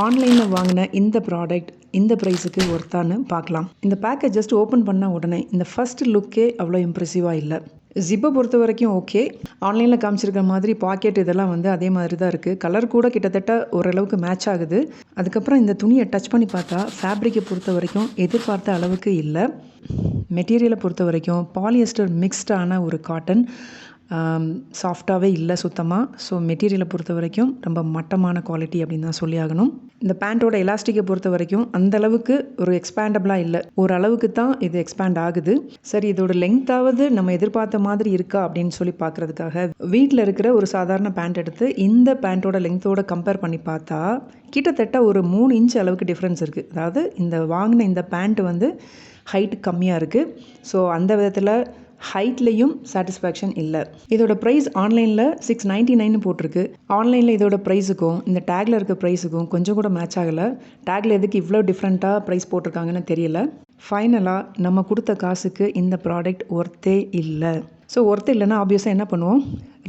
ஆன்லைனில் வாங்கின இந்த ப்ராடக்ட் இந்த ப்ரைஸுக்கு ஒர்த்தான்னு பார்க்கலாம். இந்த பேக்கை ஜஸ்ட் ஓப்பன் பண்ண உடனே இந்த ஃபர்ஸ்ட் லுக்கே அவ்வளோ இம்ப்ரெசிவாக இல்லை. ஜிப்பை பொறுத்த வரைக்கும் ஓகே. ஆன்லைனில் காமிச்சிருக்க மாதிரி பாக்கெட் இதெல்லாம் அதே மாதிரி தான் இருக்குது. கலர் கூட கிட்டத்தட்ட ஓரளவுக்கு மேட்ச் ஆகுது. அதுக்கப்புறம் இந்த துணியை டச் பண்ணி பார்த்தா ஃபேப்ரிக்கை பொறுத்த வரைக்கும் எதிர்பார்த்த அளவுக்கு இல்லை. மெட்டீரியலை பொறுத்த வரைக்கும் பாலியஸ்டர் மிக்ஸ்டான ஒரு காட்டன், சாஃப்டாகவே இல்லை சுத்தமாக. ஸோ மெட்டீரியலை பொறுத்த வரைக்கும் ரொம்ப மட்டமான குவாலிட்டி அப்படின்னு தான் சொல்லி ஆகணும். இந்த பேண்ட்டோட எலாஸ்டிக்கை பொறுத்த வரைக்கும் அந்தளவுக்கு ஒரு எக்ஸ்பேண்டபிளாக இல்லை. ஓரளவுக்கு தான் இது எக்ஸ்பேண்ட் ஆகுது. சரி, இதோட லெங்க்த்தாவது நம்ம எதிர்பார்த்த மாதிரி இருக்கா அப்படின்னு சொல்லி பார்க்குறதுக்காக வீட்டில் இருக்கிற ஒரு சாதாரண பேண்ட் எடுத்து இந்த பேண்ட்டோட லெங்க்த்தோட கம்பேர் பண்ணி பார்த்தா கிட்டத்தட்ட ஒரு 3 இன்ச் அளவுக்கு டிஃப்ரென்ஸ் இருக்குது. அதாவது இந்த வாங்கின இந்த பேண்ட்டு ஹைட் கம்மியாக இருக்குது. ஸோ அந்த விதத்தில் ஹைட்லேயும் சாட்டிஸ்ஃபேக்ஷன் இல்லை. இதோட ப்ரைஸ் ஆன்லைனில் 699 போட்டிருக்கு. ஆன்லைனில் இதோட ப்ரைஸுக்கும் இந்த டேக்கில் இருக்க ப்ரைஸுக்கும் கொஞ்சம் கூட மேட்ச் ஆகலை. டேக்கில் எதுக்கு இவ்வளோ டிஃப்ரெண்ட்டாக ப்ரைஸ் போட்டிருக்காங்கன்னு தெரியல. ஃபைனலாக நம்ம கொடுத்த காசுக்கு இந்த ப்ராடக்ட் ஒர்த்தே இல்லை. ஸோ ஒர்த்து இல்லைன்னா ஆப்வியஸாக என்ன பண்ணுவோம்?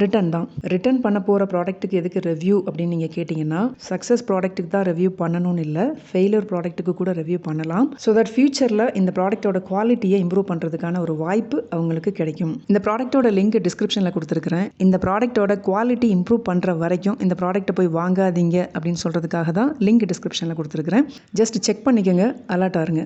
ரிட்டன் தான். ரிட்டன் பண்ண போகிற ப்ராடக்ட்டுக்கு எதுக்கு ரிவ்யூ அப்படின்னு நீங்கள் கேட்டிங்கன்னா, சக்ஸஸ் ப்ராடக்ட்டுக்கு தான் ரிவ்யூ பண்ணணும்னு இல்லை, ஃபெயிலியர் ப்ராடக்ட்டுக்கு கூட ரிவ்யூ பண்ணலாம். ஸோ தட் ஃபியூச்சரில் இந்த ப்ராடக்ட்டோட குவாலிட்டியை இம்ப்ரூவ் பண்ணுறதுக்கான ஒரு வாய்ப்பு அவங்களுக்கு கிடைக்கும். இந்த ப்ராடக்ட்டோட லிங்க் டிஸ்கிரிப்ஷனில் கொடுத்துருக்குறேன். இந்த ப்ராடக்ட்டோட குவாலிட்டி இம்ப்ரூவ் பண்ணுற வரைக்கும் இந்த ப்ராடக்ட்டை போய் வாங்காதீங்க அப்படின்னு சொல்கிறதுக்காக தான் லிங்க் டிஸ்கிரிப்ஷனில் கொடுத்துருக்குறேன். ஜஸ்ட் செக் பண்ணிக்கோங்க, அலர்ட்டாக இருங்க.